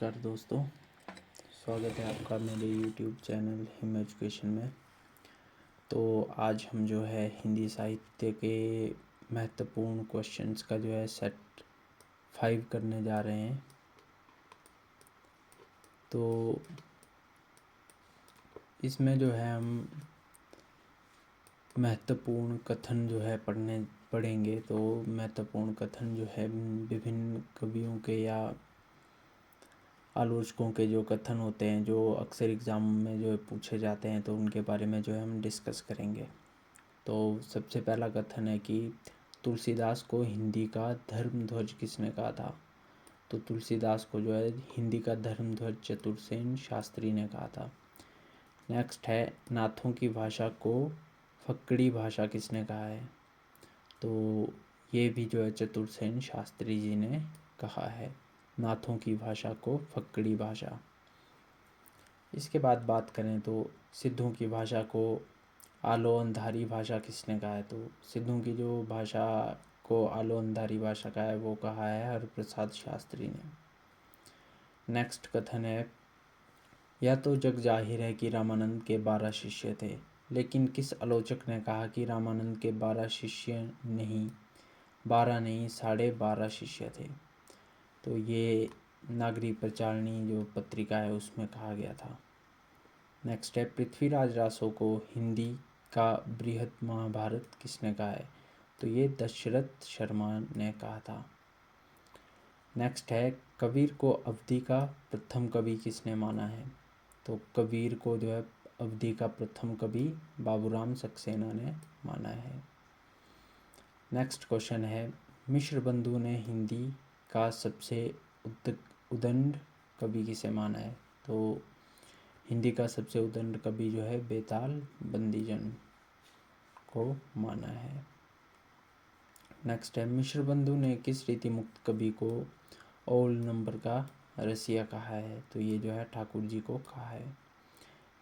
नमस्कार दोस्तों, स्वागत है आपका मेरे YouTube चैनल हिम एजुकेशन में। तो आज हम जो है हिंदी साहित्य के महत्वपूर्ण क्वेश्चंस का जो है सेट 5 करने जा रहे हैं। तो इसमें जो है हम महत्वपूर्ण कथन जो है पढ़ेंगे। तो महत्वपूर्ण कथन जो है विभिन्न कवियों के या आलोचकों के जो कथन होते हैं, जो अक्सर एग्ज़ाम में जो पूछे जाते हैं, तो उनके बारे में जो है हम डिस्कस करेंगे। तो सबसे पहला कथन है कि तुलसीदास को हिंदी का धर्मध्वज किसने कहा था। तो तुलसीदास को जो है हिंदी का धर्मध्वज चतुरसेन शास्त्री ने कहा था। नेक्स्ट है, नाथों की भाषा को फक्कड़ी भाषा किसने कहा है। तो ये भी जो है चतुरसेन शास्त्री जी ने कहा है, नाथों की भाषा को फक्कड़ी भाषा। इसके बाद बात करें तो सिद्धों की भाषा को आलो अंधारी भाषा किसने कहा है। तो सिद्धों की जो भाषा को आलो अंधारी भाषा का है वो कहा है हरप्रसाद शास्त्री ने। नेक्स्ट कथन है, यह तो जग जाहिर है कि रामानंद के 12 शिष्य थे, लेकिन किस आलोचक ने कहा कि रामानंद के 12 शिष्य नहीं, 12 नहीं 12.5 शिष्य थे। तो ये नागरिक प्रचारणी जो पत्रिका है उसमें कहा गया था। नेक्स्ट है, पृथ्वीराज रासो को हिंदी का बृहत महाभारत किसने कहा है। तो ये दशरथ शर्मा ने कहा था। नेक्स्ट है, कबीर को अवधी का प्रथम कवि किसने माना है। तो कबीर को जो है अवधी का प्रथम कवि बाबूराम सक्सेना ने माना है। नेक्स्ट क्वेश्चन है, मिश्र बंधु ने हिंदी का सबसे उदंड कवि किसे माना है। तो हिंदी का सबसे उदंड कवि जो है बेताल बंदीजन को माना है। नेक्स्ट है, मिश्र बंधु ने किस रीति मुक्त कवि को ओल नंबर का रसिया कहा है। तो ये जो है ठाकुर जी को कहा है।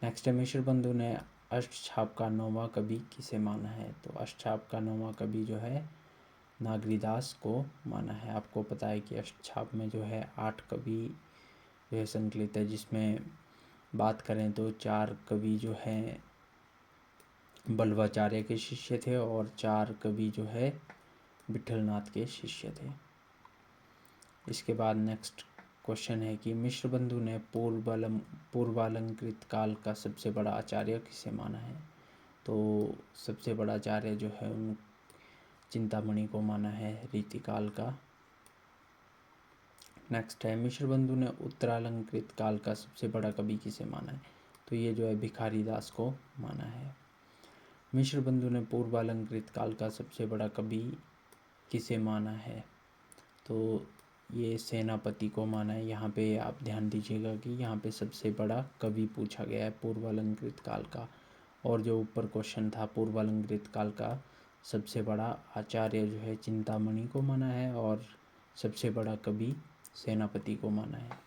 नेक्स्ट है, मिश्र बंधु ने अष्टछाप का 9वां कवि किसे माना है। तो अष्टछाप का 9वां कवि जो है नागरीदास को माना है। आपको पता है कि अष्टछाप में जो है 8 कवि जो है संकलित है, जिसमें बात करें तो 4 कवि जो हैं बल्लवाचार्य के शिष्य थे और 4 कवि जो है विठलनाथ के शिष्य थे। इसके बाद नेक्स्ट क्वेश्चन है कि मिश्र बंधु ने पूर्वालंकृत काल का सबसे बड़ा आचार्य किसे माना है। तो सबसे बड़ा आचार्य जो है उन चिंतामणि को माना है रीतिकाल का। नेक्स्ट है, मिश्र बंधु ने उत्तरालंकृत काल का सबसे बड़ा कवि किसे माना है। तो ये जो है भिखारी दास को माना है। मिश्र बंधु ने पूर्वालंकृत काल का सबसे बड़ा कवि किसे माना है। तो ये सेनापति को माना है। यहाँ पे आप ध्यान दीजिएगा कि यहाँ पे सबसे बड़ा कवि पूछा गया है पूर्वालंकृत काल का, और जो ऊपर क्वेश्चन था पूर्वालंकृत काल का सबसे बड़ा आचार्य जो है चिंतामणि को माना है और सबसे बड़ा कवि सेनापति को माना है।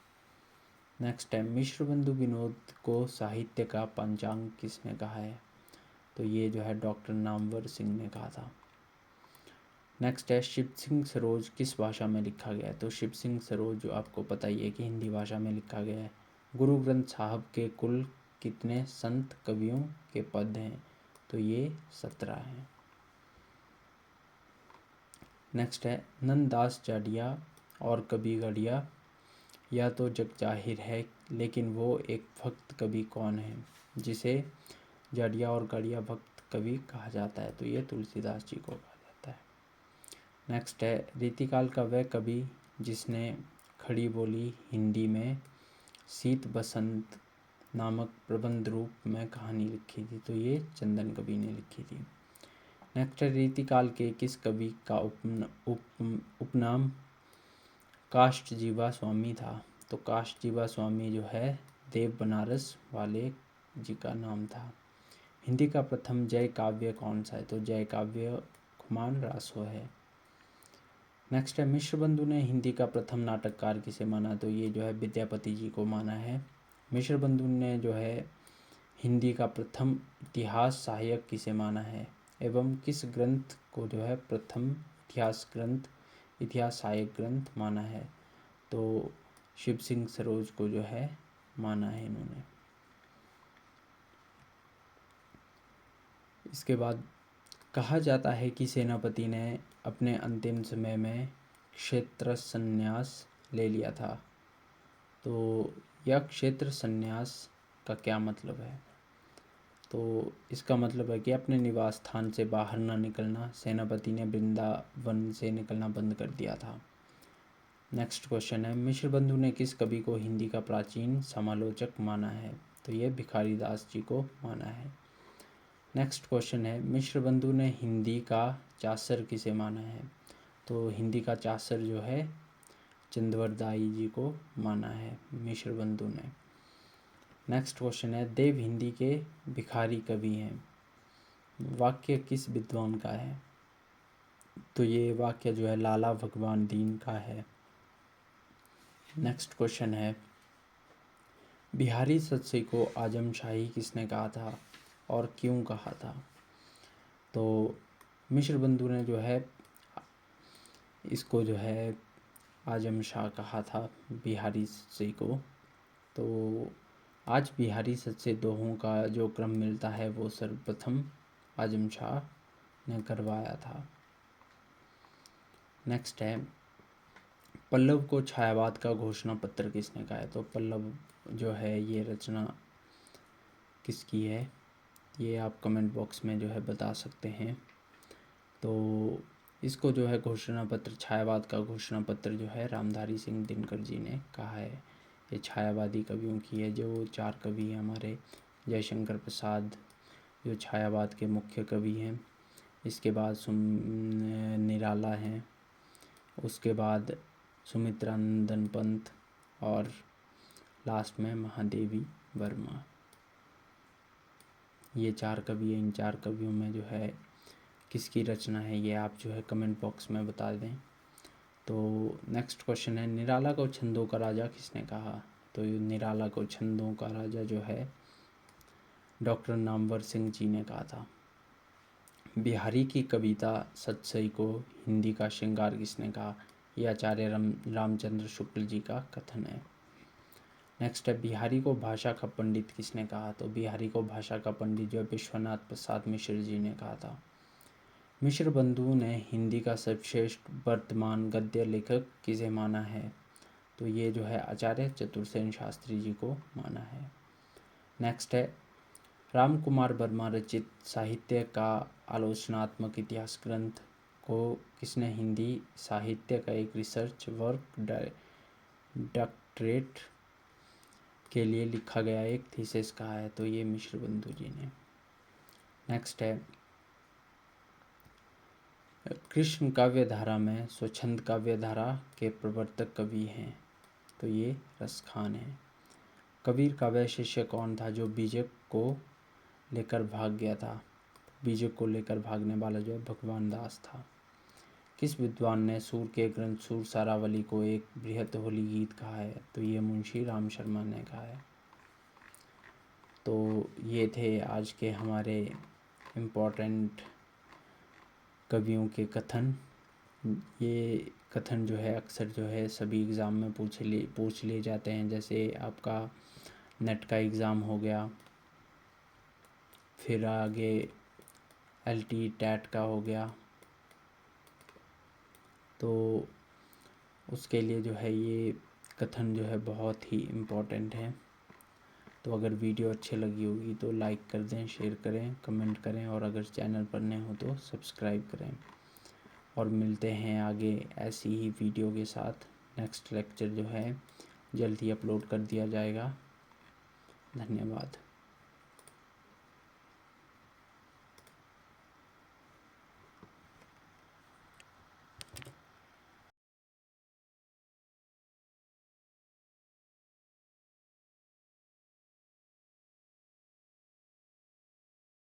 नेक्स्ट है, मिश्र बंधु विनोद को साहित्य का पंचांग किसने कहा है। तो ये जो है डॉक्टर नामवर सिंह ने कहा था। नेक्स्ट है, शिव सिंह सरोज किस भाषा में लिखा गया है। तो शिव सिंह सरोज जो आपको पता ही है कि हिंदी भाषा में लिखा गया है। गुरु ग्रंथ साहब के कुल कितने संत कवियों के पद हैं। तो ये 17 हैं। नेक्स्ट है, नंददास जाड़िया और कवि गढ़िया या तो जग जाहिर है, लेकिन वो एक भक्त कवि कौन है जिसे जाड़िया और गढ़िया भक्त कवि कहा जाता है। तो ये तुलसीदास जी को कहा जाता है। नेक्स्ट है, रीतिकाल का वह कवि जिसने खड़ी बोली हिंदी में शीत बसंत नामक प्रबंध रूप में कहानी लिखी थी। तो ये चंदन कवि ने लिखी थी। नेक्स्ट है, रीतिकाल के किस कवि का उपनाम काष्ठजीवा स्वामी था। तो काष्ठजीवा स्वामी जो है देव बनारस वाले जी का नाम था। हिंदी का प्रथम जय काव्य कौन सा है। तो जय काव्य खुमान रासो है। नेक्स्ट है, मिश्र बंधु ने हिंदी का प्रथम नाटककार किसे माना। तो ये जो है विद्यापति जी को माना है। मिश्र बंधु ने जो है हिंदी का प्रथम इतिहास सहायक किसे माना है, एवं किस ग्रंथ को जो है प्रथम इतिहास सहायक ग्रंथ माना है। तो शिव सिंह सरोज को जो है माना है इन्होंने। इसके बाद कहा जाता है कि सेनापति ने अपने अंतिम समय में क्षेत्र संन्यास ले लिया था। तो यह क्षेत्र संन्यास का क्या मतलब है? तो इसका मतलब है कि अपने निवास स्थान से बाहर न निकलना। सेनापति ने वृंदावन से निकलना बंद कर दिया था। नेक्स्ट क्वेश्चन है, मिश्र बंधु ने किस कवि को हिंदी का प्राचीन समालोचक माना है? तो ये भिखारी दास जी को माना है। नेक्स्ट क्वेश्चन है, मिश्र बंधु ने हिंदी का चासर किसे माना है? तो हिंदी का चासर जो है चंद्रवर दाई जी को माना है मिश्र बंधु ने। नेक्स्ट क्वेश्चन है, देव हिंदी के भिखारी कवि हैं। वाक्य किस विद्वान का है? तो ये वाक्य जो है लाला भगवान दीन का है। नेक्स्ट क्वेश्चन है, बिहारी सतसई को आजमशाही किसने कहा था और क्यों कहा था? तो मिश्र बंधु ने जो है इसको जो है आजम शाह कहा था बिहारी सतसई को। तो आज बिहारी सतसई दोहों का जो क्रम मिलता है वो सर्वप्रथम आजम शाह ने करवाया था। नेक्स्ट है, पल्लव को छायावाद का घोषणा पत्र किसने कहा है? तो पल्लव जो है ये रचना किसकी है ये आप कमेंट बॉक्स में जो है बता सकते हैं। तो इसको जो है घोषणा पत्र, छायावाद का घोषणा पत्र जो है रामधारी सिंह दिनकर जी ने कहा है। ये छायावादी कवियों की है। जो 4 कवि हैं हमारे, जयशंकर प्रसाद जो छायावाद के मुख्य कवि हैं, इसके बाद निराला हैं, उसके बाद सुमित्रानंदन पंत और लास्ट में महादेवी वर्मा। ये 4 कवि हैं। इन 4 कवियों में जो है किसकी रचना है ये आप जो है कमेंट बॉक्स में बता दें। तो नेक्स्ट क्वेश्चन है, निराला को छंदों का राजा किसने कहा? तो निराला को छंदों का राजा जो है डॉक्टर नामवर सिंह जी ने कहा था। बिहारी की कविता सतसई को हिंदी का श्रृंगार किसने कहा? यह आचार्य रामचंद्र शुक्ल जी का कथन है। नेक्स्ट है, बिहारी को भाषा का पंडित किसने कहा? तो बिहारी को भाषा का पंडित जो है विश्वनाथ प्रसाद मिश्र जी ने कहा था। मिश्र बंधु ने हिंदी का सर्वश्रेष्ठ वर्तमान गद्य लेखक किसे माना है? तो ये जो है आचार्य चतुर्सेन शास्त्री जी को माना है। नेक्स्ट है, राम कुमार वर्मा रचित साहित्य का आलोचनात्मक इतिहास ग्रंथ को किसने हिंदी साहित्य का एक रिसर्च वर्क डॉक्टरेट के लिए लिखा गया एक थीसिस कहा है? तो ये मिश्र बंधु जी ने। नेक्स्ट है, कृष्ण काव्य धारा में स्वच्छंद काव्य धारा के प्रवर्तक कवि हैं? तो ये रसखान है। कबीर का वह शिष्य कौन था जो बीजक को लेकर भाग गया था? बीजक को लेकर भागने वाला जो है भगवान दास था। किस विद्वान ने सूर के ग्रंथ सूर सारावली को एक बृहत होली गीत कहा है? तो ये मुंशी राम शर्मा ने कहा है। तो ये थे आज के हमारे इम्पोर्टेंट कवियों के कथन। ये कथन जो है अक्सर जो है सभी एग्ज़ाम में पूछ लिए जाते हैं। जैसे आपका नेट का एग्ज़ाम हो गया, फिर आगे LT टैट का हो गया, तो उसके लिए जो है ये कथन जो है बहुत ही इम्पोर्टेंट है। तो अगर वीडियो अच्छी लगी होगी तो लाइक कर दें, शेयर करें, कमेंट करें और अगर चैनल पर नए हो तो सब्सक्राइब करें। और मिलते हैं आगे ऐसी ही वीडियो के साथ। नेक्स्ट लेक्चर जो है जल्द ही अपलोड कर दिया जाएगा। धन्यवाद।